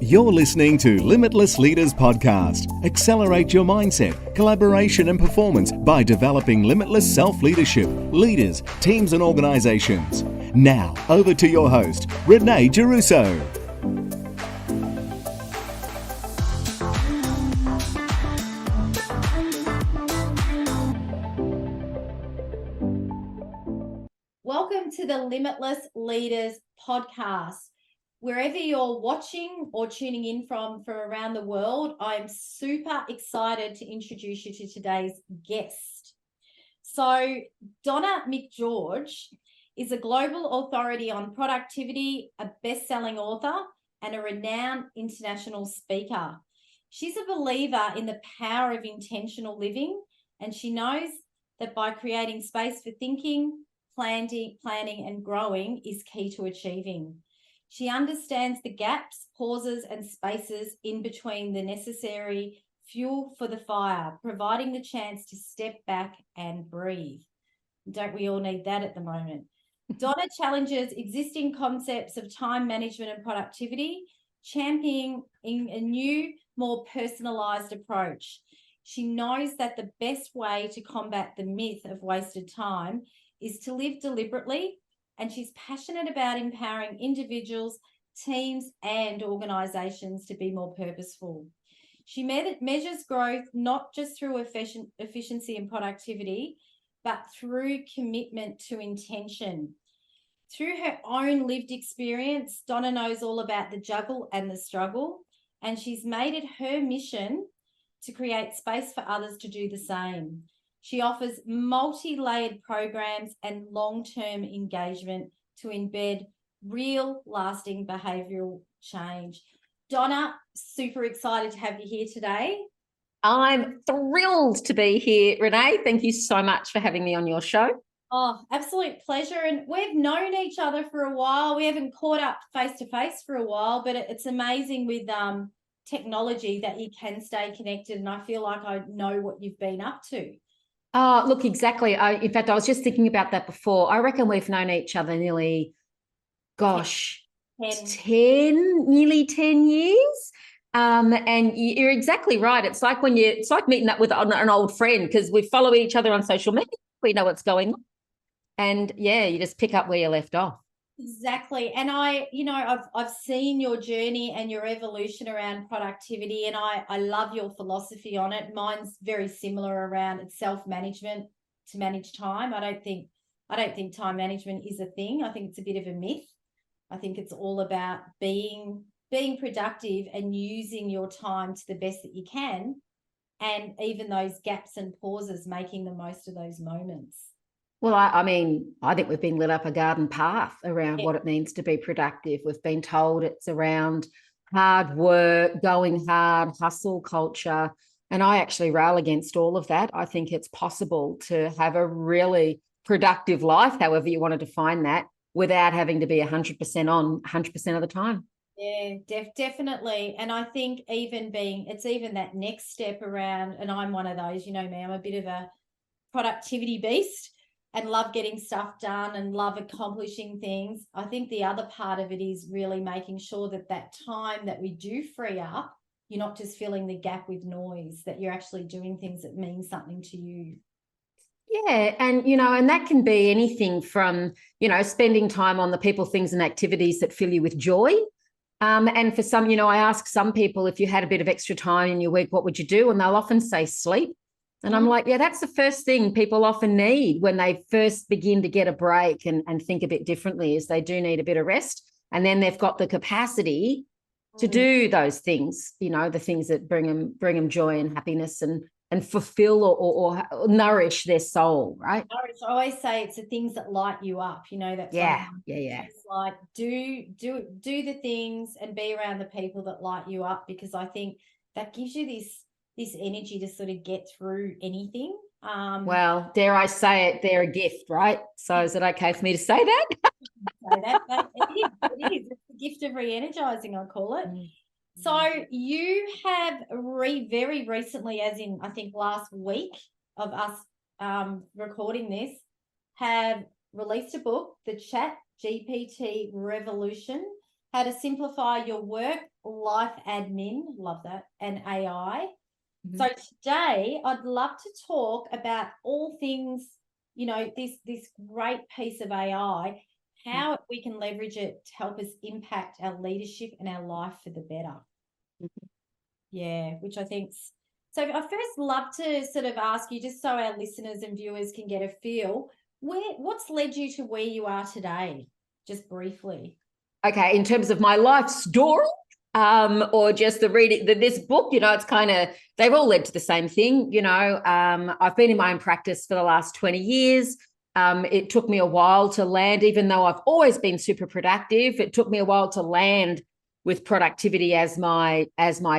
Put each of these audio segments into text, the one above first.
You're listening to Limitless Leaders Podcast. Accelerate your mindset, collaboration and performance by developing limitless self-leadership, leaders, teams and organizations. Now, over to your host, Renee Giarrusso. Welcome to the Limitless Leaders Podcast. Wherever you're watching or tuning in from around the world, I'm super excited to introduce you to today's guest. So Donna McGeorge is a global authority on productivity, a best-selling author, and a renowned international speaker. She's a believer in the power of intentional living, and she knows that by creating space for thinking, planning and growing is key to achieving. She understands the gaps, pauses and spaces in between the necessary fuel for the fire, providing the chance to step back and breathe. Don't we all need that at the moment? Donna challenges existing concepts of time management and productivity, championing a new, more personalised approach. She knows that the best way to combat the myth of wasted time is to live deliberately, and she's passionate about empowering individuals, teams, and organisations to be more purposeful. She measures growth not just through efficiency and productivity, but through commitment to intention. Through her own lived experience, Donna knows all about the juggle and the struggle, and she's made it her mission to create space for others to do the same. She offers multi-layered programs and long-term engagement to embed real lasting behavioural change. Donna, super excited to have you here today. I'm thrilled to be here, Renee. Thank you so much for having me on your show. Oh, absolute pleasure. And we've known each other for a while. We haven't caught up face-to-face for a while, but it's amazing with technology that you can stay connected, and I feel like I know what you've been up to. Oh, look, exactly. In fact, I was just thinking about that before. I reckon we've known each other nearly, 10 years. And you're exactly right. It's like meeting up with an old friend, because we follow each other on social media. We know what's going on. And yeah, you just pick up where you left off. Exactly. And I've seen your journey and your evolution around productivity, and I love your philosophy on it. Mine's very similar around it's self-management to manage time. I don't think time management is a thing. I think it's a bit of a myth. I think it's all about being productive and using your time to the best that you can, and even those gaps and pauses, making the most of those moments. Well, I think we've been lit up a garden path around what it means to be productive. We've been told it's around hard work, going hard, hustle culture. And I actually rail against all of that. I think it's possible to have a really productive life, however you want to define that, without having to be 100% on 100% of the time. Yeah, definitely. And I think it's even that next step around, and I'm one of those, you know me, I'm a bit of a productivity beast and love getting stuff done and love accomplishing things. I think the other part of it is really making sure that time that we do free up, you're not just filling the gap with noise, that you're actually doing things that mean something to you. Yeah. And that can be anything from, spending time on the people, things and activities that fill you with joy. And for some, I ask some people, if you had a bit of extra time in your week, what would you do? And they'll often say sleep. And I'm like, yeah, that's the first thing people often need when they first begin to get a break and think a bit differently, is they do need a bit of rest. And then they've got the capacity to do those things, the things that bring them joy and happiness and fulfill or nourish their soul, right? I always say it's the things that light you up, that's yeah. It's like do the things and be around the people that light you up, because I think that gives you this energy to sort of get through anything. Well, dare I say it, they're a gift, right? So is it okay for me to say that? It is. It's the gift of re-energizing, I call it. So you have very recently, as in I think last week of us recording this, have released a book, The ChatGPT Revolution, how to simplify your work, life admin, love that, and AI. Mhm. So today I'd love to talk about all things, this great piece of AI, how we can leverage it to help us impact our leadership and our life for the better. Mhm. Yeah, which I think's so. I first love to sort of ask you, just so our listeners and viewers can get a feel, what's led you to where you are today, just briefly. Okay, in terms of my life story, or just the reading this book, it's kind of, they've all led to the same thing. I've been in my own practice for the last 20 years. It took me a while to land, even though I've always been super productive. It took me a while to land with productivity as my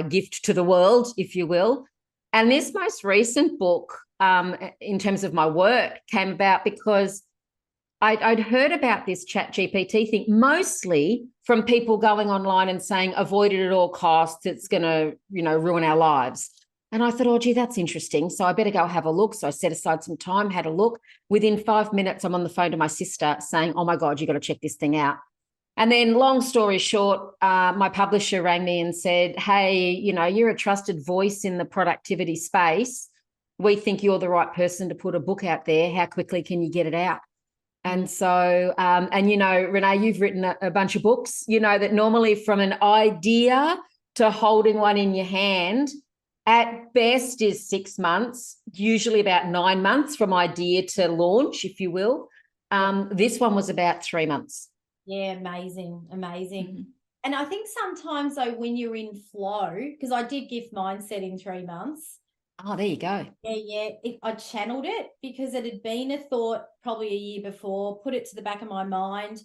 gift to the world, if you will. And this most recent book, in terms of my work, came about because I'd heard about this ChatGPT thing, mostly from people going online and saying, avoid it at all costs. It's going to, ruin our lives. And I thought, oh, gee, that's interesting. So I better go have a look. So I set aside some time, had a look. Within 5 minutes, I'm on the phone to my sister saying, oh, my God, you got to check this thing out. And then long story short, my publisher rang me and said, hey, you're a trusted voice in the productivity space. We think you're the right person to put a book out there. How quickly can you get it out? And so, Renee, you've written a bunch of books, that normally from an idea to holding one in your hand, at best is 6 months, usually about 9 months from idea to launch, if you will. This one was about 3 months. Yeah, amazing. Mm-hmm. And I think sometimes, though, when you're in flow, because I did gift mindset in 3 months. Oh, there you go. Yeah. I channeled it because it had been a thought probably a year before, put it to the back of my mind.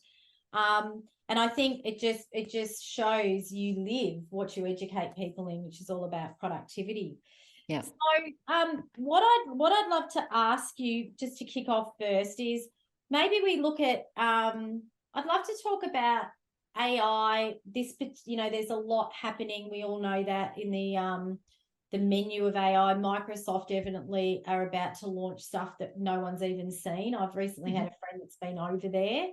And I think it just shows you live what you educate people in, which is all about productivity. Yeah. So what I'd love to ask you just to kick off first is maybe we look at I'd love to talk about AI. There's a lot happening. We all know that in the menu of AI. Microsoft evidently are about to launch stuff that no one's even seen. I've recently had a friend that's been over there.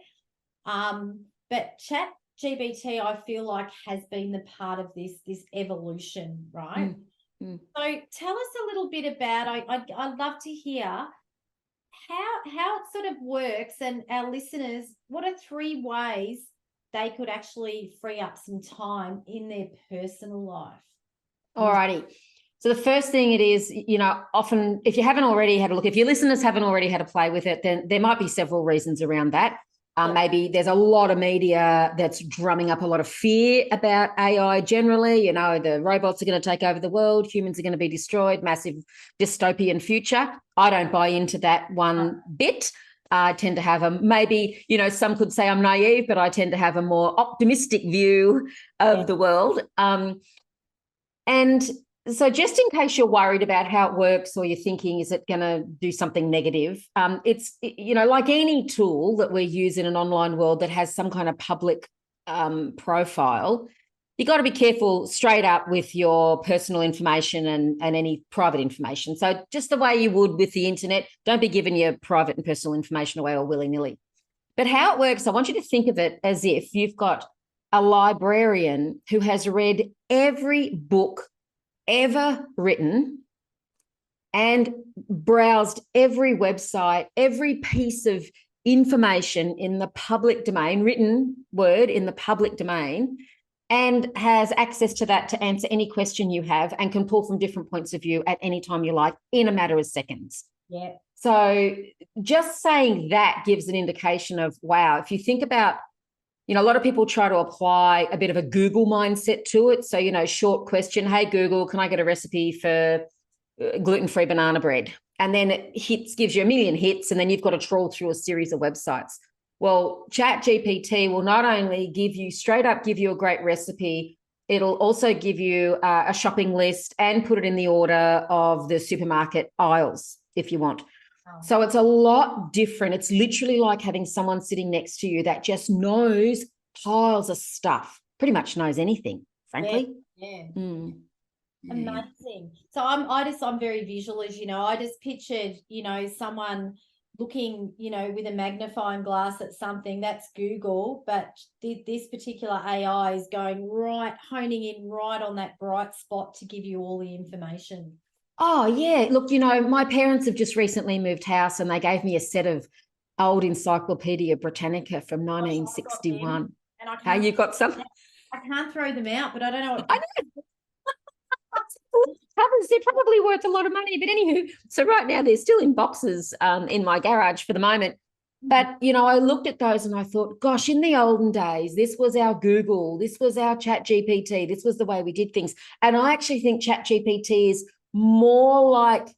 But ChatGPT, I feel like, has been the part of this evolution, right? So tell us a little bit about, I'd love to hear how it sort of works, and our listeners, what are 3 ways they could actually free up some time in their personal life? All righty. So the first thing it is, often if you haven't already had a look, if your listeners haven't already had a play with it, then there might be several reasons around that. Maybe there's a lot of media that's drumming up a lot of fear about AI generally. The robots are going to take over the world. Humans are going to be destroyed. Massive dystopian future. I don't buy into that one bit. I tend to have some could say I'm naive, but I tend to have a more optimistic view of the world. And so just in case you're worried about how it works, or you're thinking, is it going to do something negative? It's, like any tool that we use in an online world that has some kind of public profile, you got to be careful straight up with your personal information and any private information. So just the way you would with the internet, don't be giving your private and personal information away all willy-nilly. But how it works, I want you to think of it as if you've got a librarian who has read every book ever written and browsed every website, every piece of information in the public domain, written word in the public domain, and has access to that to answer any question you have, and can pull from different points of view at any time you like in a matter of seconds. Yeah. So just saying that gives an indication of, wow, if you think about, a lot of people try to apply a bit of a Google mindset to it. So, short question, hey, Google, can I get a recipe for gluten-free banana bread? And then it gives you a million hits, and then you've got to trawl through a series of websites. Well, ChatGPT will not only give you a great recipe, it'll also give you a shopping list and put it in the order of the supermarket aisles if you want. So it's a lot different. It's literally like having someone sitting next to you that just knows piles of stuff, pretty much knows anything, frankly. Yeah. Amazing. So I'm very visual, as you know. I just pictured, someone looking, with a magnifying glass at something, that's Google, but this particular AI is honing in right on that bright spot to give you all the information. Oh, yeah. Look, my parents have just recently moved house and they gave me a set of old Encyclopedia Britannica from 1961. And I How you got some? I can't throw them out, but I don't know what. I know. Covers, they're probably worth a lot of money. But anywho, so right now they're still in boxes in my garage for the moment. But, I looked at those and I thought, gosh, in the olden days, this was our Google, this was our ChatGPT, this was the way we did things. And I actually think ChatGPT is more like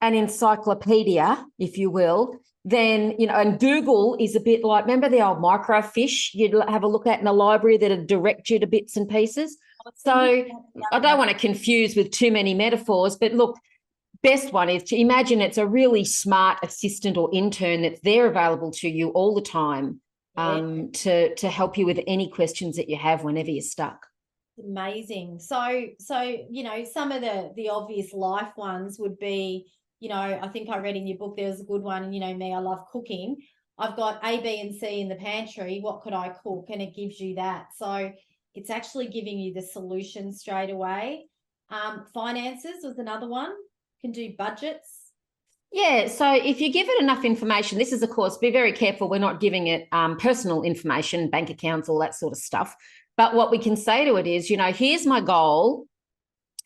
an encyclopedia, if you will, than, and Google is a bit like, remember the old microfiche you'd have a look at in a library that'd direct you to bits and pieces? So I don't want to confuse with too many metaphors, but look, best one is to imagine it's a really smart assistant or intern that's there available to you all the time, to help you with any questions that you have whenever you're stuck. Amazing. So some of the obvious life ones would be, I think I read in your book there was a good one, and me, I love cooking. I've got A, B, and C in the pantry. What could I cook? And it gives you that. So it's actually giving you the solution straight away. Finances was another one. Can do budgets. Yeah, so if you give it enough information, this is, of course, be very careful. We're not giving it personal information, bank accounts, all that sort of stuff. But what we can say to it is, here's my goal,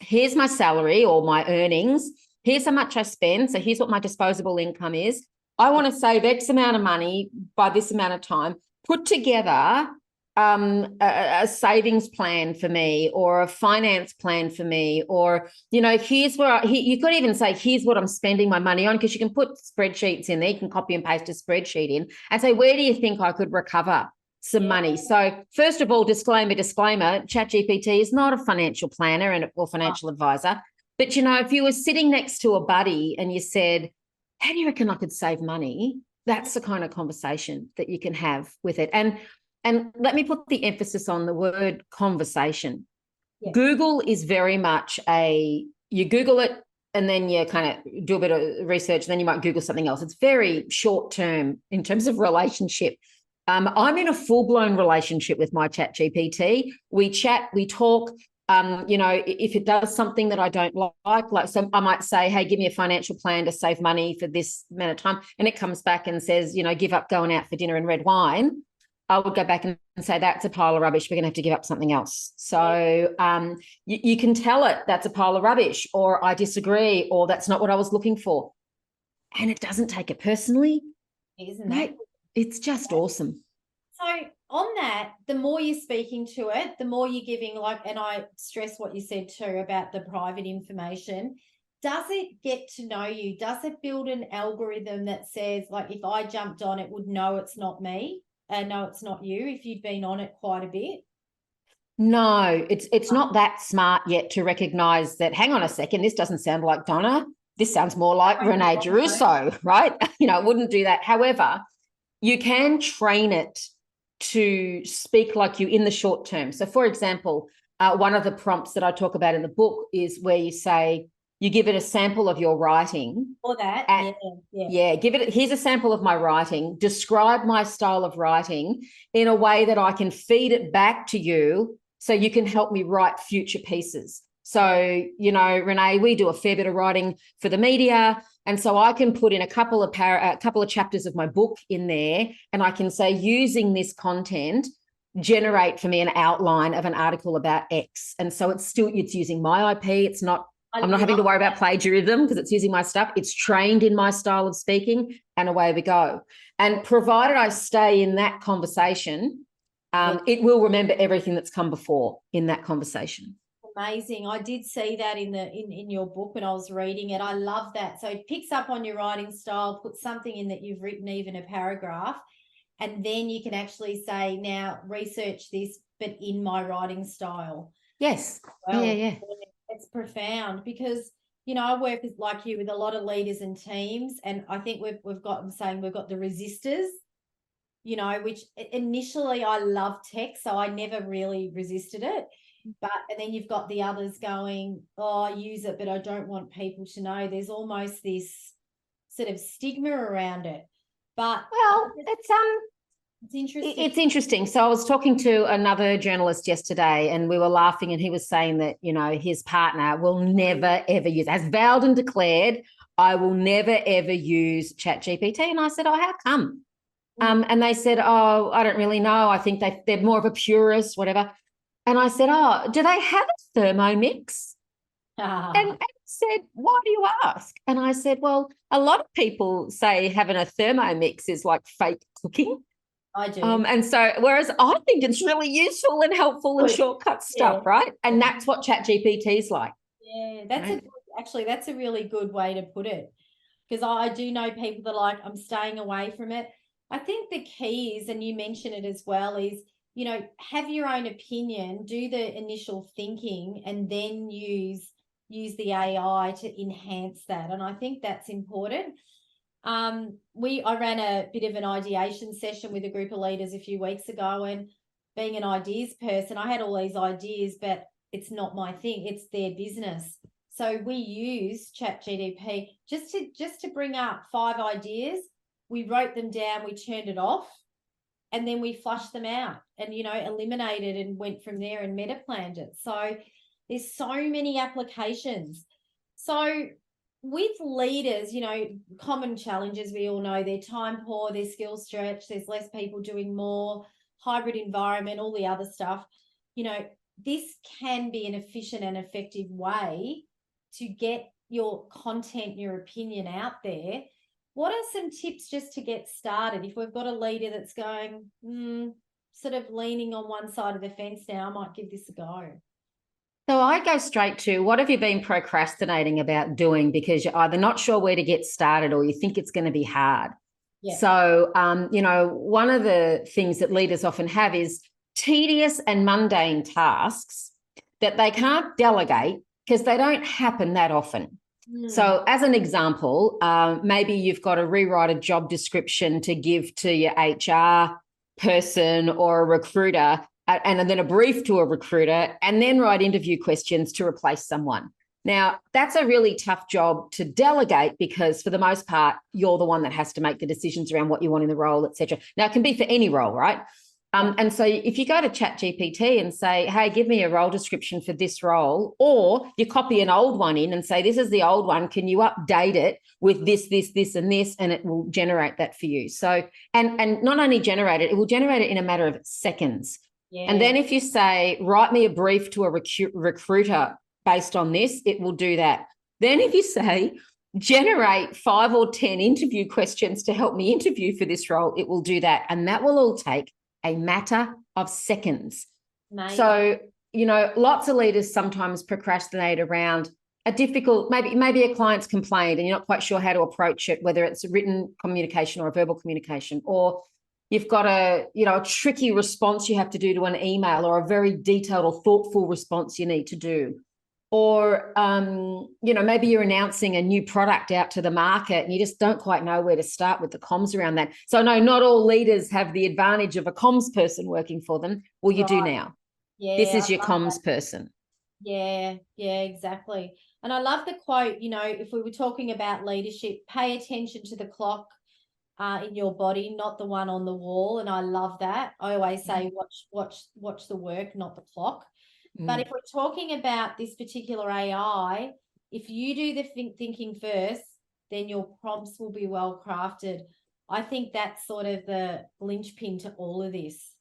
here's my salary or my earnings, here's how much I spend, so here's what my disposable income is. I want to save X amount of money by this amount of time. Put together a savings plan for me, or a finance plan for me, or here's where you could even say here's what I'm spending my money on, because you can put spreadsheets in there. You can copy and paste a spreadsheet in and say, where do you think I could recover some money? So first of all, disclaimer, ChatGPT is not a financial planner or financial advisor. But if you were sitting next to a buddy and you said, how do you reckon I could save money? That's the kind of conversation that you can have with it. And let me put the emphasis on the word conversation. Yeah. Google is very much you Google it and then you kind of do a bit of research, then you might Google something else. It's very short term in terms of relationship. I'm in a full-blown relationship with my ChatGPT. We chat, we talk. If it does something that I don't like, so I might say, hey, give me a financial plan to save money for this amount of time. And it comes back and says, give up going out for dinner and red wine. I would go back and say, that's a pile of rubbish. We're going to have to give up something else. So you can tell it that's a pile of rubbish, or I disagree, or that's not what I was looking for. And it doesn't take it personally. Isn't it? It's just awesome. So on that, the more you're speaking to it, the more you're giving, and I stress what you said too about the private information. Does it get to know you? Does it build an algorithm that says, if I jumped on, it would know it's not me? No, it's not you, if you've been on it quite a bit? No, it's not that smart yet to recognise that, hang on a second, this doesn't sound like Donna. This sounds more like Renee Giarrusso, right? It wouldn't do that. However, you can train it to speak like you in the short term. So, for example, one of the prompts that I talk about in the book is where you say, you give it a sample of your writing. Or that, yeah. Here's a sample of my writing. Describe my style of writing in a way that I can feed it back to you so you can help me write future pieces. So, Renee, we do a fair bit of writing for the media. And so I can put in a couple of chapters of my book in there, and I can say, using this content, generate for me an outline of an article about X. And so it's using my IP. I'm not having to worry about plagiarism because it's using my stuff. It's trained in my style of speaking, and away we go. And provided I stay in that conversation, it will remember everything that's come before in that conversation. Amazing. I did see that in your book when I was reading it. I love that. So it picks up on your writing style, put something in that you've written, even a paragraph, and then you can actually say, now research this, but in my writing style. Yes. Well, yeah. It's profound because, I work with a lot of leaders and teams, and I think we've got the resistors, which initially I love tech, so I never really resisted it. And then you've got the others going, oh, I use it, but I don't want people to know. There's almost this sort of stigma around it. But Well, it's interesting. It's interesting. So I was talking to another journalist yesterday and we were laughing and he was saying that, his partner will never, ever use, as vowed and declared, I will never, ever use ChatGPT. And I said, oh, how come? And they said, oh, I don't really know. I think they're more of a purist, whatever. And I said, oh, do they have a Thermomix? And said, why do you ask? And I said, well, a lot of people say having a Thermomix is like fake cooking. I do. And so, whereas I think it's really useful and helpful and shortcut stuff, right? And that's what ChatGPT is like. Yeah, that's a really good way to put it. Because I do know people that are like, I'm staying away from it. I think the key is, and you mentioned it as well, is, have your own opinion, do the initial thinking, and then use the AI to enhance that. And I think that's important. I ran a bit of an ideation session with a group of leaders a few weeks ago, and being an ideas person, I had all these ideas, but it's not my thing. It's their business. So we use ChatGPT just to bring up 5 ideas. We wrote them down, we turned it off, and then we flushed them out and, eliminated and went from there and meta planned it. So there's so many applications. So with leaders, common challenges, we all know, they're time poor, they're skill stretched, there's less people doing more, hybrid environment, all the other stuff. This can be an efficient and effective way to get your content, your opinion out there. What are some tips just to get started? If we've got a leader that's going, sort of leaning on one side of the fence now, I might give this a go. So I go straight to, what have you been procrastinating about doing because you're either not sure where to get started or you think it's going to be hard? Yeah. So, one of the things that leaders often have is tedious and mundane tasks that they can't delegate because they don't happen that often. So as an example, maybe you've got to rewrite a job description to give to your HR person or a recruiter, and then a brief to a recruiter, and then write interview questions to replace someone. Now, that's a really tough job to delegate because for the most part, you're the one that has to make the decisions around what you want in the role, et cetera. Now, it can be for any role, right? And so if you go to ChatGPT and say, hey, give me a role description for this role, or you copy an old one in and say, this is the old one, can you update it with this, and this, and it will generate that for you. So, and not only generate it, it will generate it in a matter of seconds. Yeah. And then if you say, write me a brief to a recruiter based on this, it will do that. Then if you say, generate 5 or 10 interview questions to help me interview for this role, it will do that. And that will all take a matter of seconds. Nice. So, lots of leaders sometimes procrastinate around a difficult, maybe a client's complained and you're not quite sure how to approach it, whether it's a written communication or a verbal communication, or you've got a tricky response you have to do to an email, or a very detailed or thoughtful response you need to do. Or, maybe you're announcing a new product out to the market and you just don't quite know where to start with the comms around that. So no, not all leaders have the advantage of a comms person working for them. Well, you do now. Yeah, this is your comms person. Yeah, exactly. And I love the quote, if we were talking about leadership, pay attention to the clock in your body, not the one on the wall. And I love that. I always say, watch the work, not the clock. But if we're talking about this particular AI, if you do the thinking first, then your prompts will be well crafted. I think that's sort of the linchpin to all of this.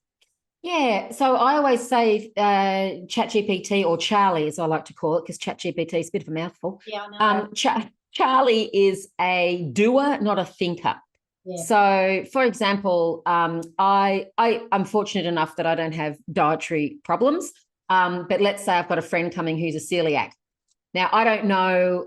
Yeah. So I always say ChatGPT, or Charlie, as I like to call it, because ChatGPT is a bit of a mouthful. Yeah, I know. Charlie is a doer, not a thinker. Yeah. So, for example, I'm fortunate enough that I don't have dietary problems. But let's say I've got a friend coming who's a celiac. Now, I don't know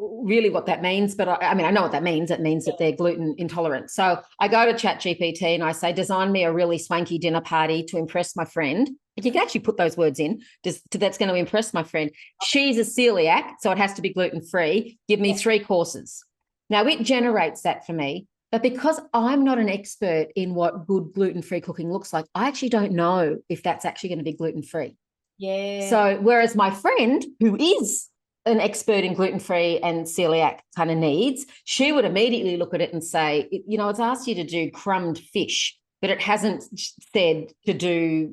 really what that means, but I know what that means. It means that they're gluten intolerant. So I go to ChatGPT and I say, design me a really swanky dinner party to impress my friend. You can actually put those words in, that's going to impress my friend. She's a celiac, so it has to be gluten-free. Give me 3 courses. Now, it generates that for me. But because I'm not an expert in what good gluten-free cooking looks like, I actually don't know if that's actually going to be gluten-free. Yeah. So whereas my friend, who is an expert in gluten-free and celiac kind of needs, she would immediately look at it and say, it's asked you to do crumbed fish, but it hasn't said to do,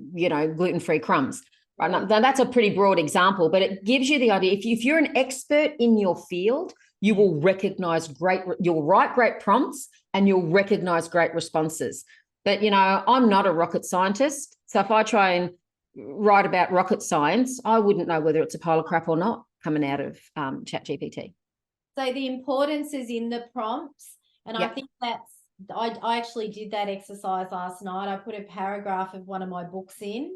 gluten-free crumbs. Right? Now, that's a pretty broad example, but it gives you the idea. If you're an expert in your field, you will recognize you'll write great prompts and you'll recognize great responses. But, I'm not a rocket scientist. So if I try and write about rocket science, I wouldn't know whether it's a pile of crap or not coming out of ChatGPT. So the importance is in the prompts. And I think I actually did that exercise last night. I put a paragraph of one of my books in,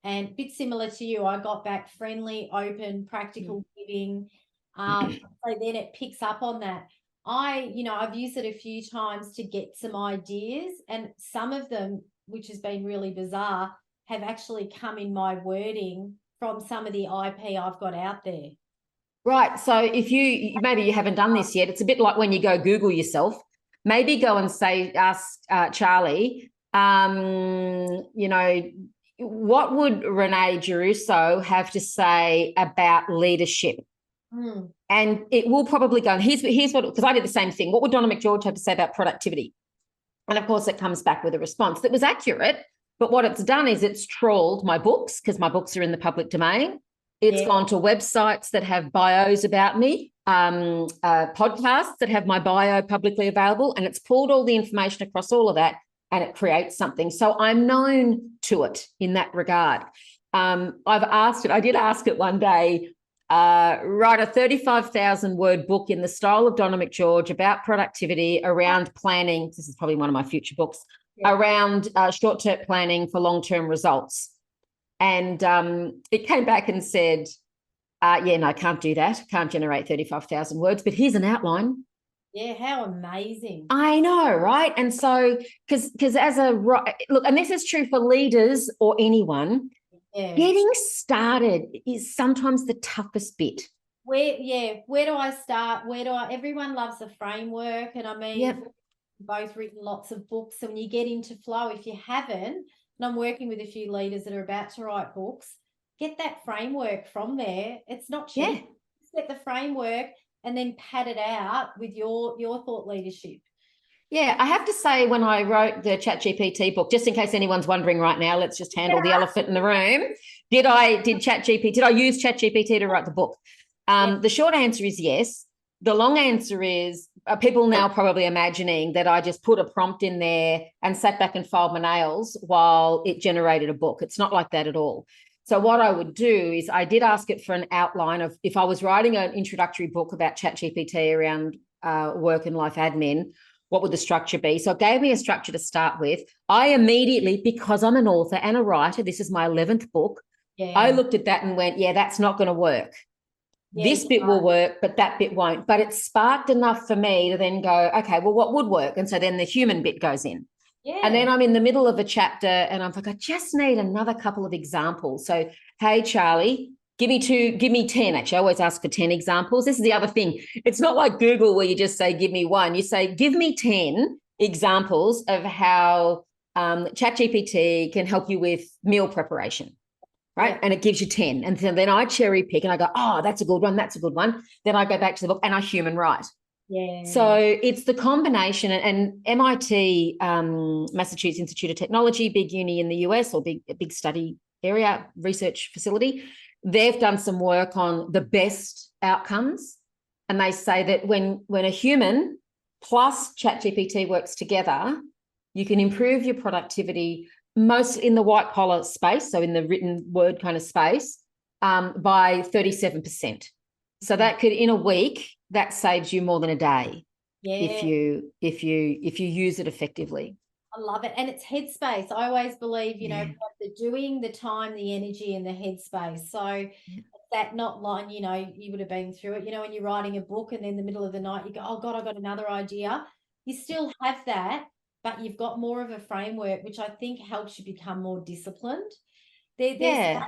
and a bit similar to you, I got back friendly, open, practical giving. So then it picks up on that. I've used it a few times to get some ideas, and some of them, which has been really bizarre, have actually come in my wording from some of the IP I've got out there. Right. So if maybe you haven't done this yet, it's a bit like when you go Google yourself, maybe go and ask Charlie, what would Renee Giarrusso have to say about leadership? And it will probably go, and here's what, because I did the same thing. What would Donna McGeorge have to say about productivity? And of course, it comes back with a response that was accurate. But what it's done is it's trawled my books, because my books are in the public domain. It's gone to websites that have bios about me, podcasts that have my bio publicly available, and it's pulled all the information across all of that, and it creates something. So I'm known to it in that regard. I did ask it one day, write a 35,000 word book in the style of Donna McGeorge about productivity around planning. This is probably one of my future books, around short-term planning for long-term results. And it came back and said, no, can't do that. Can't generate 35,000 words, but here's an outline. Yeah, how amazing. I know, right? And so, because look, and this is true for leaders or anyone, getting started is sometimes the toughest bit. Where do I start? Everyone loves a framework. And I mean, we've both written lots of books, and when you get into flow, if you haven't, and I'm working with a few leaders that are about to write books, get that framework from there. It's not cheap. Yeah. Just get the framework and then pad it out with your thought leadership. Yeah, I have to say, when I wrote the ChatGPT book, just in case anyone's wondering right now, let's just handle the elephant in the room. Did I use ChatGPT to write the book? The short answer is yes. The long answer is people now probably imagining that I just put a prompt in there and sat back and filed my nails while it generated a book. It's not like that at all. So what I would do is I did ask it for an outline of, if I was writing an introductory book about ChatGPT around work and life admin, what would the structure be? So it gave me a structure to start with. I immediately, because I'm an author and a writer, this is my 11th book, I looked at that and went, that's not going to work. This bit will work, but that bit won't. But it sparked enough for me to then go, okay, well, what would work? And so then the human bit goes in. Yeah. And then I'm in the middle of a chapter and I'm like, I just need another couple of examples. So, hey, Charlie, give me 10. Actually, I always ask for 10 examples. This is the other thing. It's not like Google where you just say, give me one. You say, give me 10 examples of how ChatGPT can help you with meal preparation. Right. And it gives you 10. And then I cherry pick and I go, oh, that's a good one. That's a good one. Then I go back to the book and I human write. Yeah. So it's the combination, and MIT, Massachusetts Institute of Technology, big uni in the US, or big study area, research facility, they've done some work on the best outcomes. And they say that when a human plus ChatGPT works together, you can improve your productivity, mostly in the white collar space, so in the written word kind of space, by 37%. So that could, in a week, that saves you more than a day if you use it effectively. I love it. And it's headspace. I always believe, we have the doing, the time, the energy, and the headspace. So that not line, you would have been through it, when you're writing a book and then in the middle of the night you go, oh God, I got another idea. You still have that, but you've got more of a framework, which I think helps you become more disciplined. They're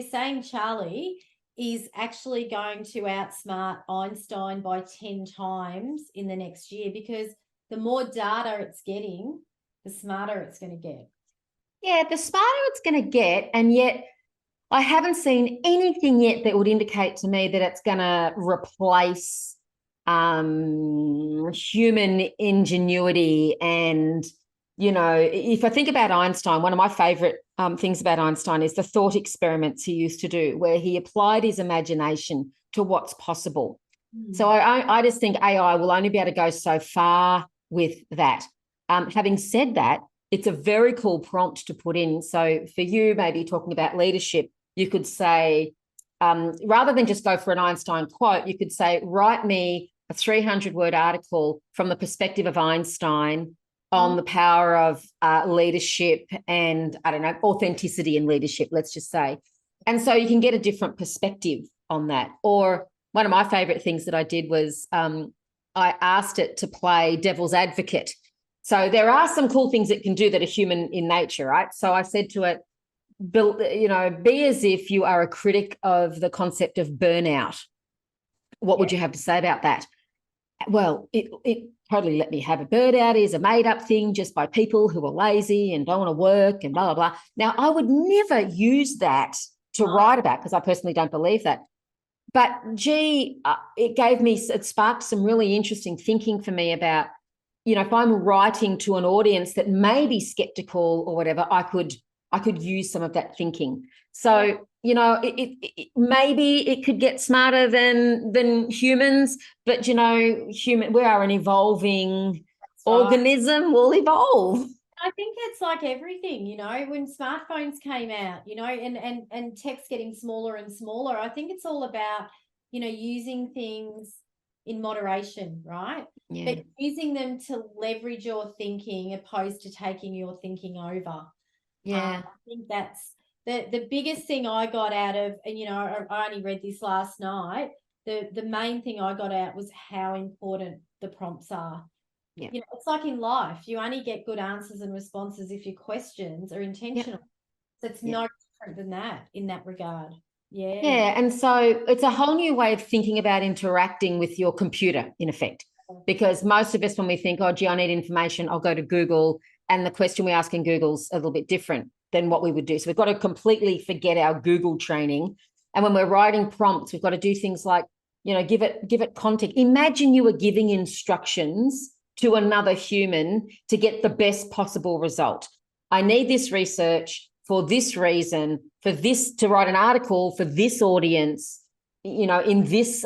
saying Charlie is actually going to outsmart Einstein by 10 times in the next year, because the more data it's getting, the smarter it's going to get. Yeah, the smarter it's going to get. And yet I haven't seen anything yet that would indicate to me that it's going to replace human ingenuity. And, if I think about Einstein, one of my favorite things about Einstein is the thought experiments he used to do, where he applied his imagination to what's possible. So I just think AI will only be able to go so far with that. Having said that, it's a very cool prompt to put in. So for you, maybe talking about leadership, you could say, rather than just go for an Einstein quote, you could say, write me a 300-word article from the perspective of Einstein on the power of leadership and, authenticity in leadership, let's just say. And so you can get a different perspective on that. Or one of my favorite things that I did was I asked it to play devil's advocate. So there are some cool things it can do that are human in nature, right? So I said to it, be as if you are a critic of the concept of burnout. What would you have to say about that? Well, it totally let me have a burnout is a made-up thing just by people who are lazy and don't want to work and blah, blah, blah. Now, I would never use that to write about, because I personally don't believe that. But, it sparked some really interesting thinking for me about, if I'm writing to an audience that may be skeptical or whatever, I could use some of that thinking. So, maybe it could get smarter than humans, but, we are an evolving organism. We'll evolve. I think it's like everything, when smartphones came out, and text getting smaller and smaller, I think it's all about, using things in moderation, right? Yeah. But using them to leverage your thinking opposed to taking your thinking over. Yeah. I think that's the biggest thing I got out of, and, I only read this last night. The main thing I got out was how important the prompts are. Yeah. It's like in life, you only get good answers and responses if your questions are intentional. So it's no different than that in that regard. Yeah. Yeah. And so it's a whole new way of thinking about interacting with your computer, in effect, because most of us, when we think, I need information, I'll go to Google, and the question we ask in Google's a little bit different than what we would do. So we've got to completely forget our Google training. And when we're writing prompts, we've got to do things like, give it context. Imagine you were giving instructions to another human to get the best possible result. I need this research for this reason, for this, to write an article for this audience, in this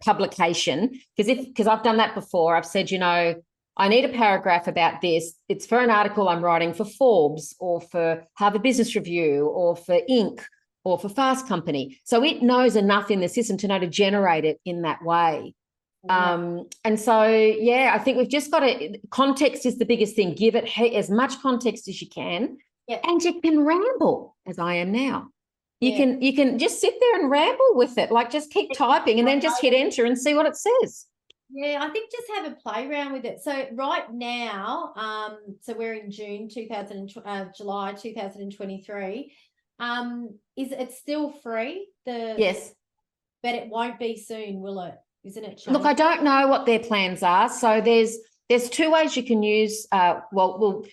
publication. Because I've done that before. I've said, I need a paragraph about this. It's for an article I'm writing for Forbes or for Harvard Business Review or for Inc. or for Fast Company. So it knows enough in the system to know to generate it in that way. And so, I think we've just got to, context is the biggest thing. Give it as much context as you can. Yeah. And you can ramble, as I am now. You can just sit there and ramble with it, like just keep typing and then just hit enter and see what it says. Yeah, I think just have a play around with it. So right now, so we're in July 2023. Is it still free? Yes. But it won't be soon, will it? Isn't it? Look, I don't know what their plans are. So there's two ways you can use. ChatGPT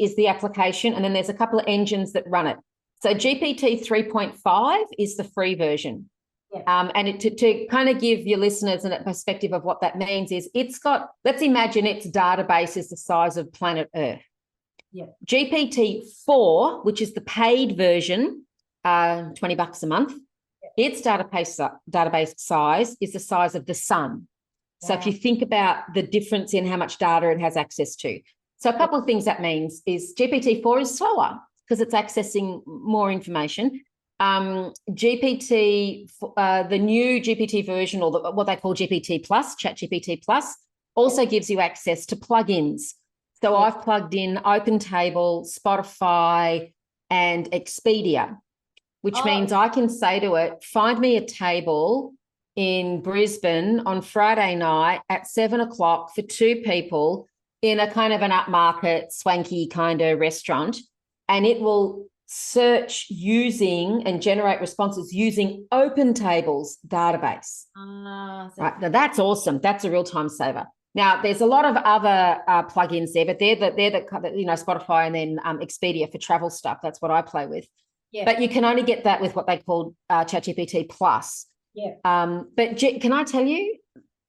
is the application, and then there's a couple of engines that run it. So GPT 3.5 is the free version. Yeah. And to kind of give your listeners a perspective of what that means is it's got, let's imagine its database is the size of planet Earth. Yeah. GPT-4, which is the paid version, $20 a month, its database size is the size of the sun. Wow. So if you think about the difference in how much data it has access to. So a couple of things that means is GPT-4 is slower because it's accessing more information. GPT, the new GPT version, or what they call GPT Plus, ChatGPT Plus, also gives you access to plugins. So I've plugged in OpenTable, Spotify, and Expedia, which means I can say to it, find me a table in Brisbane on Friday night at 7:00 for 2 people in a kind of an upmarket, swanky kind of restaurant, and it will search using and generate responses using OpenTable's database. Right, now that's awesome. That's a real time saver. Now, there's a lot of other plugins there, but they're the you know, Spotify and then Expedia for travel stuff. That's what I play with. Yeah. But you can only get that with what they call ChatGPT Plus. Yeah. But can I tell you,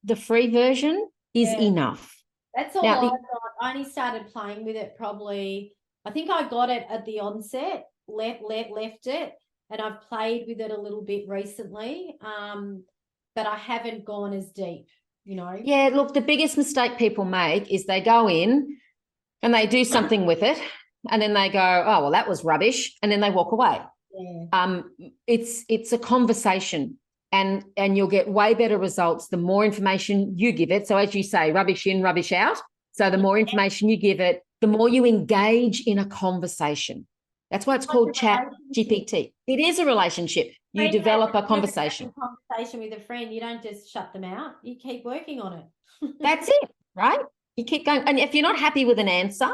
the free version is enough. That's all now, I got. I only started playing with it probably, I think I got it at the onset, left it, and I've played with it a little bit recently, but I haven't gone as deep, you know. Yeah, look, the biggest mistake people make is they go in and they do something with it, and then they go, oh, well, that was rubbish, and then they walk away. Yeah. It's a conversation, and you'll get way better results the more information you give it. So as you say, rubbish in, rubbish out. So the more information you give it, the more you engage in a conversation. That's why it's called ChatGPT. It is a relationship. You develop a conversation. Conversation with a friend. You don't just shut them out. You keep working on it. That's it, right? You keep going. And if you're not happy with an answer,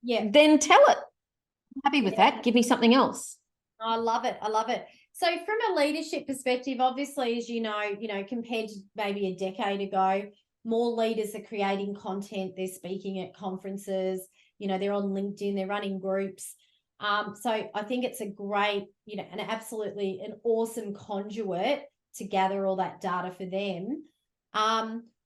then tell it. I'm happy with that. Give me something else. I love it. I love it. So from a leadership perspective, obviously, as you know, compared to maybe a decade ago, more leaders are creating content. They're speaking at conferences. They're on LinkedIn. They're running groups. So I think it's a great, and absolutely an awesome conduit to gather all that data for them.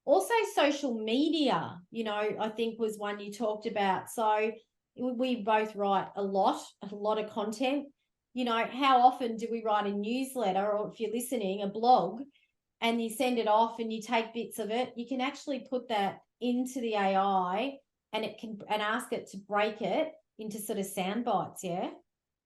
Also social media, I think was one you talked about. So we both write a lot of content. How often do we write a newsletter, or if you're listening, a blog, and you send it off and you take bits of it? You can actually put that into the AI and ask it to break it into sort of sound bites. Yeah.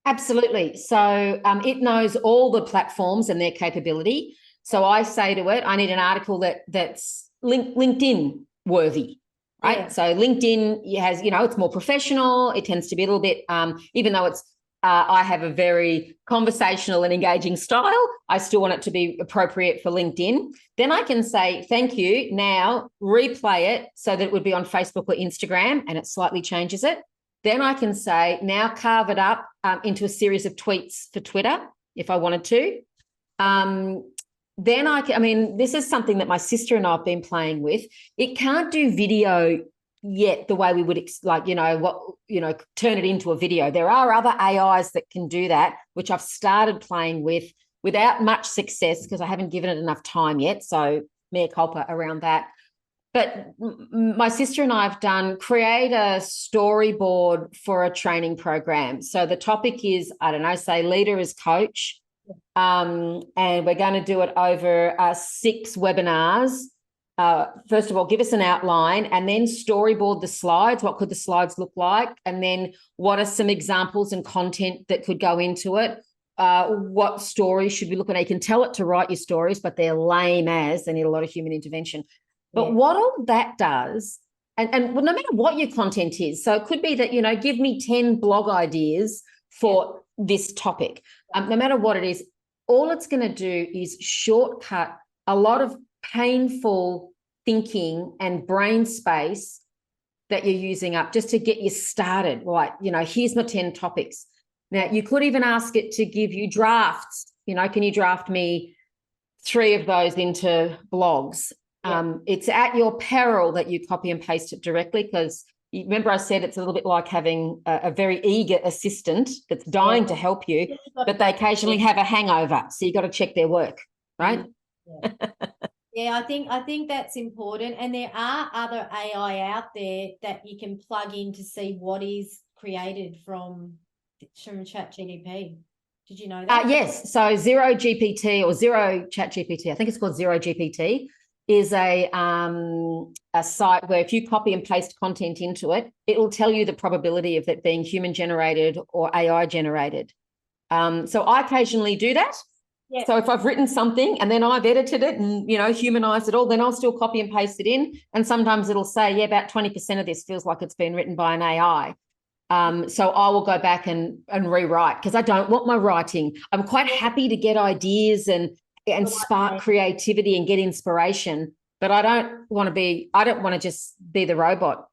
Absolutely. So it knows all the platforms and their capability. So I say to it, I need an article that's LinkedIn worthy, right? Yeah. So LinkedIn has, it's more professional. It tends to be a little bit, even though it's, I have a very conversational and engaging style, I still want it to be appropriate for LinkedIn. Then I can say, thank you. Now replay it so that it would be on Facebook or Instagram, and it slightly changes it. Then I can say, now carve it up into a series of tweets for Twitter if I wanted to. Then this is something that my sister and I have been playing with. It can't do video yet the way we would turn it into a video. There are other AIs that can do that, which I've started playing with without much success because I haven't given it enough time yet. So mea culpa around that. But my sister and I have create a storyboard for a training program. So the topic is, say leader as coach. And we're going to do it over 6 webinars. First of all, give us an outline and then storyboard the slides. What could the slides look like? And then what are some examples and content that could go into it? What stories should we look at? You can tell it to write your stories, but they're lame as they need a lot of human intervention. But what all that does, and no matter what your content is, so it could be that, give me 10 blog ideas for this topic. No matter what it is, all it's going to do is shortcut a lot of painful thinking and brain space that you're using up just to get you started. Like, here's my 10 topics. Now, you could even ask it to give you drafts. Can you draft me 3 of those into blogs? It's at your peril that you copy and paste it directly, because remember I said it's a little bit like having a very eager assistant that's dying to help you, but they occasionally have a hangover. So you've got to check their work, right? I think that's important. And there are other AI out there that you can plug in to see what is created from ChatGPT. Did you know that? Yes. So Zero GPT or Zero ChatGPT, I think it's called Zero GPT, is a site where if you copy and paste content into it, it will tell you the probability of it being human generated or AI generated. So I occasionally do that. Yeah. So if I've written something and then I've edited it and, humanized it all, then I'll still copy and paste it in. And sometimes it'll say, about 20% of this feels like it's been written by an AI. So I will go back and rewrite, because I don't want my writing. I'm quite happy to get ideas and spark creativity and get inspiration, but I don't want to just be the robot,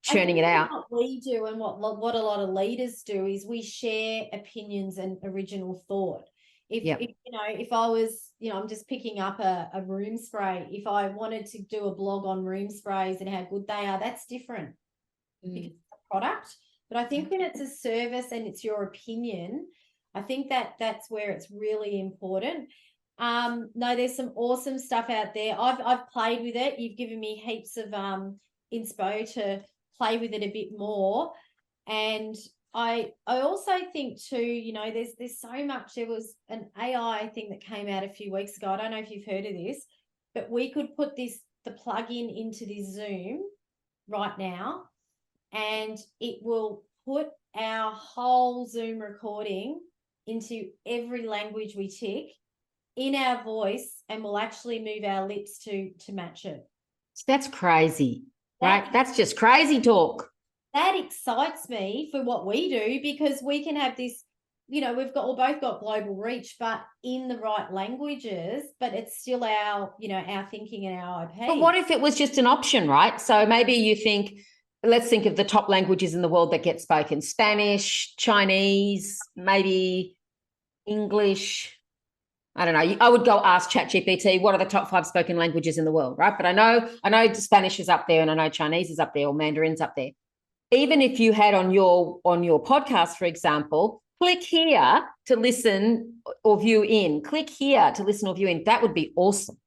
churning it out. What we do and what a lot of leaders do is we share opinions and original thought. If, Yep. if I was, I'm just picking up a room spray, if I wanted to do a blog on room sprays and how good they are, that's different because it's a product. But I think when it's a service and it's your opinion, I think that's where it's really important. No, there's some awesome stuff out there. I've played with it. You've given me heaps of inspo to play with it a bit more. And I also think too, there's so much. There was an AI thing that came out a few weeks ago. I don't know if you've heard of this, but we could put the plug-in into this Zoom right now, and it will put our whole Zoom recording into every language we tick in our voice, and we'll actually move our lips to match it. That's crazy, right? That's just crazy talk. That excites me for what we do, because we can have this, we've both got global reach, but in the right languages, but it's still our, our thinking and our IP. But what if it was just an option, right? So maybe you think, let's think of the top languages in the world that get spoken: Spanish, Chinese, maybe English. I don't know. I would go ask ChatGPT, what are the top 5 spoken languages in the world, right? But I know Spanish is up there, and I know Chinese is up there, or Mandarin's up there. Even if you had on your podcast, for example, click here to listen or view in, click here to listen or view in, that would be awesome.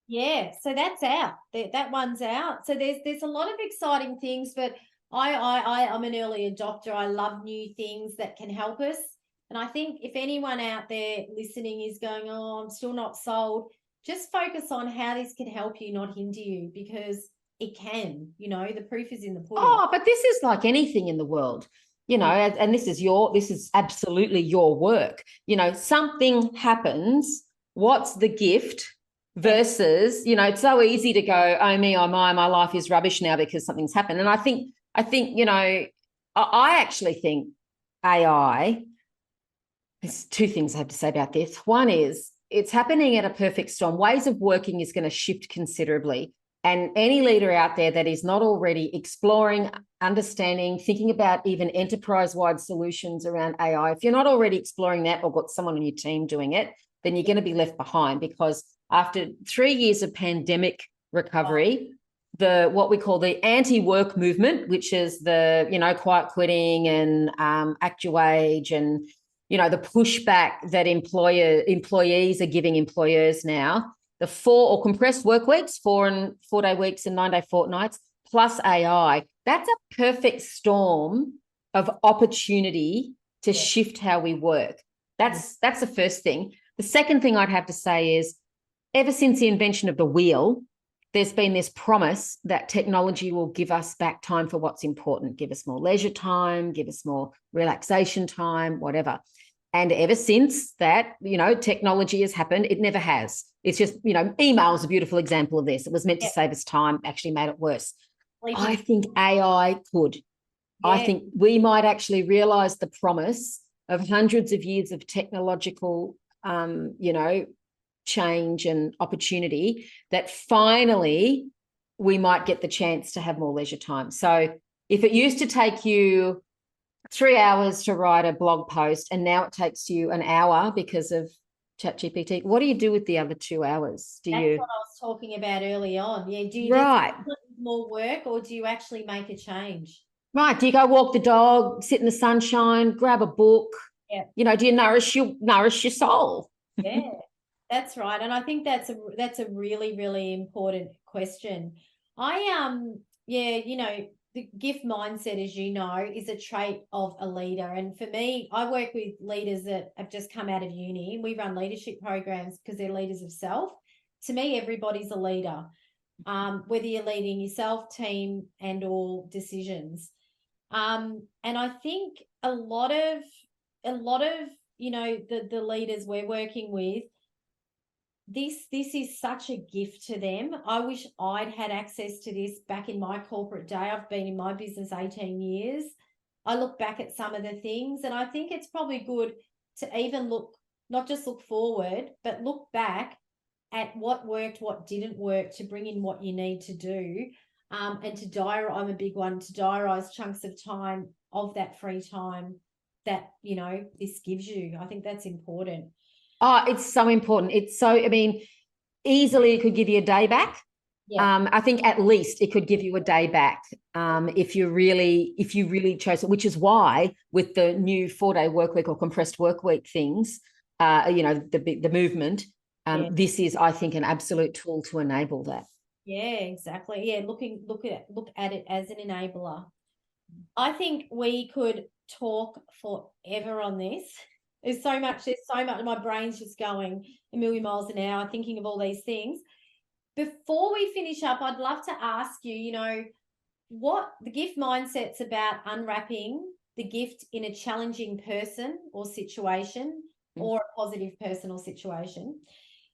Yeah, so that's out. That one's out. So there's a lot of exciting things, but I'm an early adopter. I love new things that can help us. And I think if anyone out there listening is going, oh, I'm still not sold, just focus on how this can help you, not hinder you, because it can, the proof is in the pudding. Oh, but this is like anything in the world, and this is absolutely your work. Something happens. What's the gift versus, it's so easy to go, oh me, oh my life is rubbish now because something's happened. And I think, I actually think AI, there's 2 things I have to say about this. One is it's happening at a perfect storm. Ways of working is going to shift considerably. And any leader out there that is not already exploring, understanding, thinking about even enterprise-wide solutions around AI, if you're not already exploring that or got someone on your team doing it, then you're going to be left behind, because after 3 years of pandemic recovery, what we call the anti-work movement, which is the, quiet quitting and act your age, and, the pushback that employees are giving employers now, the 4 or compressed work weeks, 4-day weeks and 9-day fortnights, plus AI, that's a perfect storm of opportunity to shift how we work. That's the first thing. The second thing I'd have to say is, ever since the invention of the wheel, there's been this promise that technology will give us back time for what's important, give us more leisure time, give us more relaxation time, whatever. And ever since that, technology has happened, it never has. It's just, email is a beautiful example of this. It was meant to save us time, actually made it worse. I think AI could. Yeah. I think we might actually realize the promise of hundreds of years of technological, change and opportunity, that finally we might get the chance to have more leisure time. So if it used to take you 3 hours to write a blog post, and now it takes you an hour because of ChatGPT, what do you do with the other 2 hours? That's what I was talking about early on. Yeah, do you just put more work, or do you actually make a change? Right. Do you go walk the dog, sit in the sunshine, grab a book? Yeah. Do you nourish your soul? Yeah, that's right. And I think that's a really, really important question. The gift mindset, as you know, is a trait of a leader. And for me, I work with leaders that have just come out of uni. We run leadership programs because they're leaders of self. To me, everybody's a leader, whether you're leading yourself, team, and all decisions. And I think a lot of the leaders we're working with, this is such a gift to them. I wish I'd had access to this back in my corporate day. I've been in my business 18 years. I look back at some of the things, and I think it's probably good to even not just look forward, but look back at what worked, what didn't work, to bring in what you need to do. And I'm a big one, to diarise chunks of time of that free time that, this gives you. I think that's important. Oh, it's so important. Easily it could give you a day back. Yeah. I think at least it could give you a day back if you really chose it, which is why with the new 4-day work week or compressed work week things, the movement, this is, I think, an absolute tool to enable that. Yeah, exactly. Yeah, look at it as an enabler. I think we could talk forever on this. There's so much. My brain's just going a million miles an hour thinking of all these things. Before we finish up, I'd love to ask you, what the gift mindset's about, unwrapping the gift in a challenging person or situation, or a positive person or situation.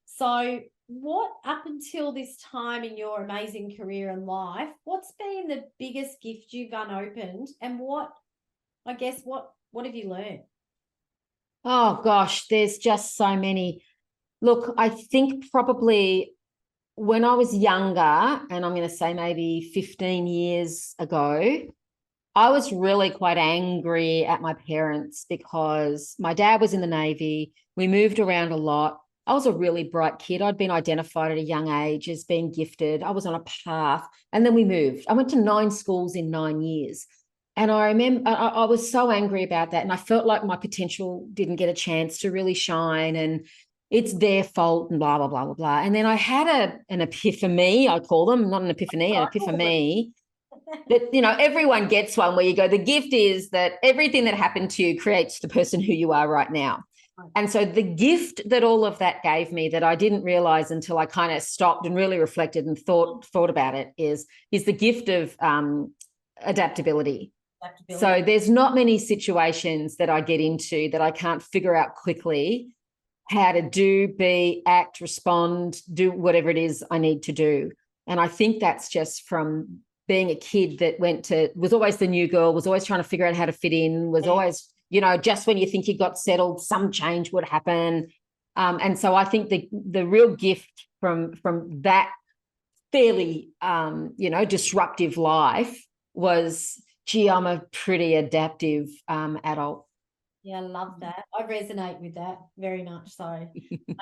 So what, up until this time in your amazing career and life, what's been the biggest gift you've unopened, and what have you learned? Oh gosh, there's just so many. Look, I think probably when I was younger, and I'm going to say maybe 15 years ago, I was really quite angry at my parents because my dad was in the Navy. We moved around a lot. I was a really bright kid. I'd been identified at a young age as being gifted. I was on a path, and then we moved. I went to 9 schools in 9 years. And I remember I was so angry about that. And I felt like my potential didn't get a chance to really shine. And it's their fault and blah, blah, blah, blah, blah. And then I had an epiphany, I call them, not an epiphany, an epiphany. That, everyone gets one where you go, the gift is that everything that happened to you creates the person who you are right now. And so the gift that all of that gave me that I didn't realize until I kind of stopped and really reflected and thought about it is the gift of adaptability. So there's not many situations that I get into that I can't figure out quickly how to do, be, act, respond, do whatever it is I need to do. And I think that's just from being a kid that was always the new girl, was always trying to figure out how to fit in, was always, just when you think you got settled, some change would happen. And so I think the real gift from that fairly, disruptive life was, gee, I'm a pretty adaptive adult. Yeah, I love that. I resonate with that very much so. And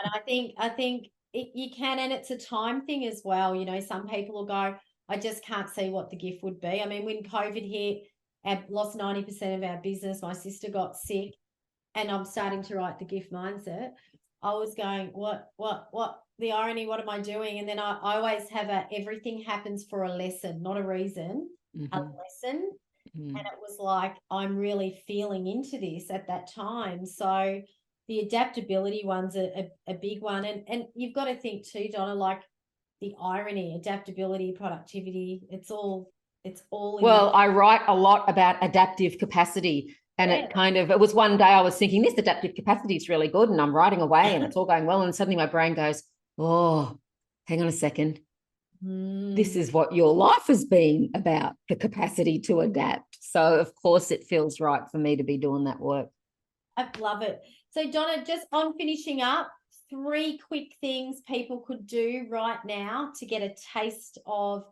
I think you can, and it's a time thing as well. Some people will go, I just can't see what the gift would be. I mean, when COVID hit, I lost 90% of our business. My sister got sick, and I'm starting to write the gift mindset. I was going, what the irony, what am I doing? And then I always have everything happens for a lesson, not a reason, a lesson. And it was like, I'm really feeling into this at that time. So the adaptability one's a big one. And you've got to think too, Donna, like the irony, adaptability, productivity, it's all well, I write a lot about adaptive capacity. And it was one day I was thinking, this adaptive capacity is really good, and I'm writing away and it's all going well. And suddenly my brain goes, oh, hang on a second. This is what your life has been about, the capacity to adapt. So, of course, it feels right for me to be doing that work. I love it. So, Donna, just on finishing up, 3 quick things people could do right now to get a taste of,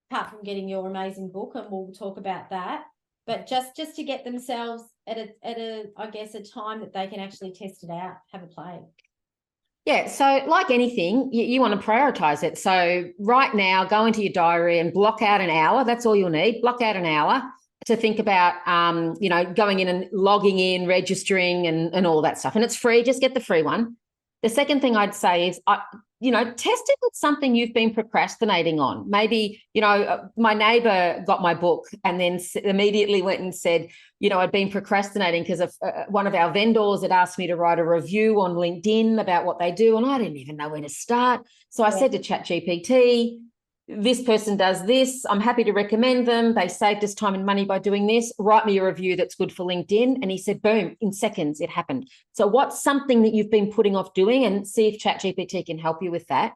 apart from getting your amazing book, and we'll talk about that, but just to get themselves at a I guess a time that they can actually test it out, have a play. Yeah, so like anything, you want to prioritize it. So right now, go into your diary and block out an hour. That's all you'll need. Block out an hour to think about, going in and logging in, registering and all that stuff. And it's free. Just get the free one. The second thing I'd say is, test it with something you've been procrastinating on. Maybe, my neighbor got my book and then immediately went and said, I'd been procrastinating because of one of our vendors had asked me to write a review on LinkedIn about what they do, and I didn't even know where to start. So I said to ChatGPT, this person does this. I'm happy to recommend them. They saved us time and money by doing this. Write me a review that's good for LinkedIn. And he said, boom, in seconds, it happened. So what's something that you've been putting off doing, and see if ChatGPT can help you with that.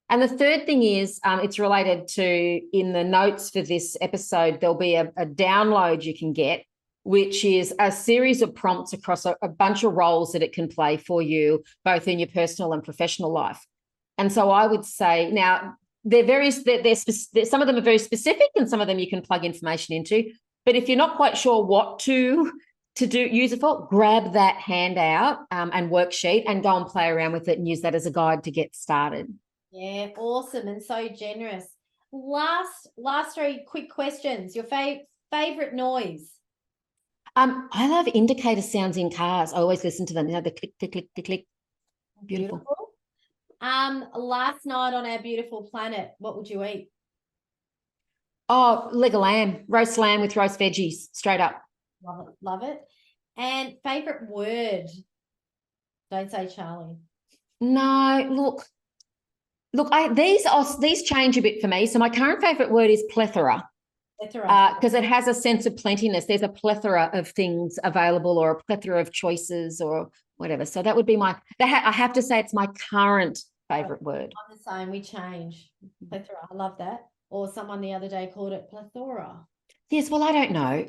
And the third thing is, it's related to, in the notes for this episode, there'll be a download you can get, which is a series of prompts across a bunch of roles that it can play for you, both in your personal and professional life. And so I would say, now, they're some of them are very specific, and some of them you can plug information into. But if you're not quite sure what to to use it for, grab that handout and worksheet and go and play around with it and use that as a guide to get started. Yeah, awesome and so generous. Last 3 quick questions. Your favorite noise? I love indicator sounds in cars. I always listen to them. You know, the click, click, click, click, click. Beautiful. Last night on our beautiful planet, what would you eat? Oh, leg of lamb, roast lamb with roast veggies, straight up. Love it, love it. And favorite word? Don't say Charlie. No, look. These change a bit for me. So my current favorite word is plethora. Because it has a sense of plentiness. There's a plethora of things available, or a plethora of choices, or whatever. So that would be I have to say it's my current favorite word. I'm the same. We change. Plethora. I love that. Or someone the other day called it plethora. Yes, well, I don't know.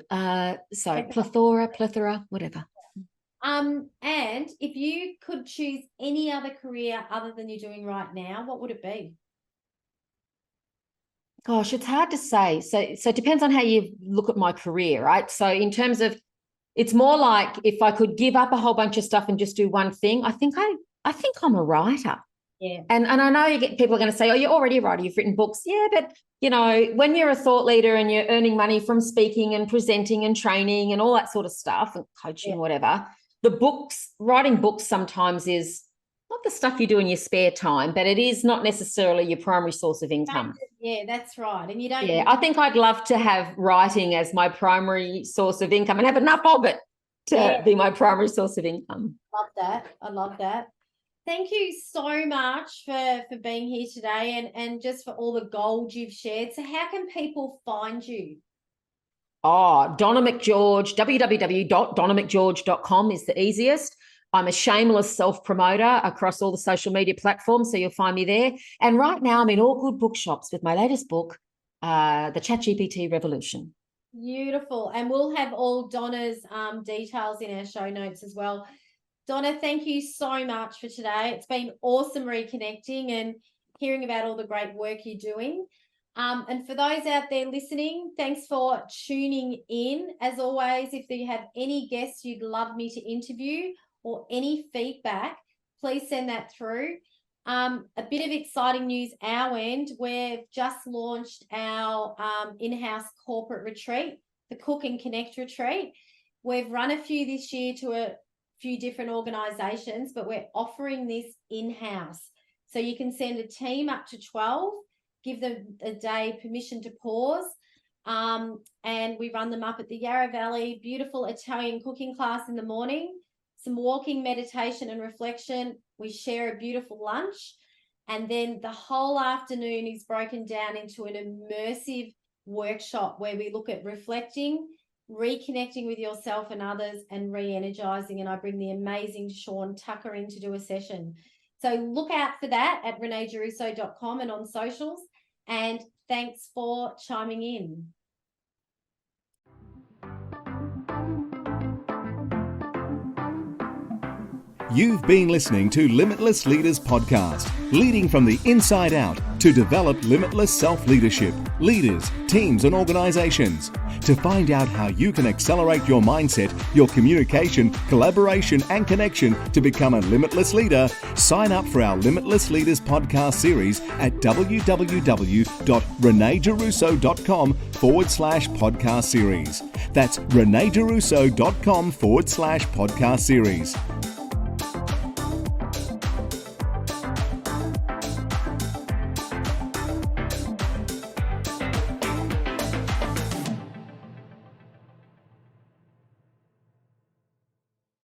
So plethora, whatever. And if you could choose any other career other than you're doing right now, what would it be? Gosh, it's hard to say. So it depends on how you look at my career, right? So in terms of, it's more like if I could give up a whole bunch of stuff and just do one thing, I think I'm a writer. Yeah. And I know people are going to say, oh, you're already a writer, you've written books. Yeah, but when you're a thought leader and you're earning money from speaking and presenting and training and all that sort of stuff and coaching, whatever, writing books sometimes is not the stuff you do in your spare time, but it is not necessarily your primary source of income. Yeah, that's right. And you don't. Yeah, I think I'd love to have writing as my primary source of income and have enough of it to be my primary source of income. Love that. I love that. Thank you so much for being here today and just for all the gold you've shared. So how can people find you? Oh, Donna McGeorge, www.donnamcgeorge.com is the easiest. I'm a shameless self-promoter across all the social media platforms, so you'll find me there. And right now I'm in all good bookshops with my latest book, The ChatGPT Revolution. Beautiful. And we'll have all Donna's details in our show notes as well. Donna, thank you so much for today. It's been awesome reconnecting and hearing about all the great work you're doing. And for those out there listening, thanks for tuning in. As always, if you have any guests you'd love me to interview or any feedback, please send that through. A bit of exciting news our end. We've just launched our in-house corporate retreat, the Cook and Connect retreat. We've run a few this year to a few different organizations, but we're offering this in-house. So you can send a team up to 12, give them a day permission to pause, and we run them up at the Yarra Valley, beautiful Italian cooking class in the morning, some walking, meditation and reflection. We share a beautiful lunch, and then the whole afternoon is broken down into an immersive workshop where we look at reflecting, reconnecting with yourself and others, and re-energizing. And I bring the amazing Sean Tucker in to do a session. So look out for that at reneegiarrusso.com and on socials. And thanks for chiming in. You've been listening to Limitless Leaders Podcast, leading from the inside out to develop limitless self-leadership, leaders, teams and organizations. To find out how you can accelerate your mindset, your communication, collaboration and connection to become a limitless leader, sign up for our Limitless Leaders Podcast series at www.reneegiarrusso.com/podcast series. That's reneegiarrusso.com/podcast series.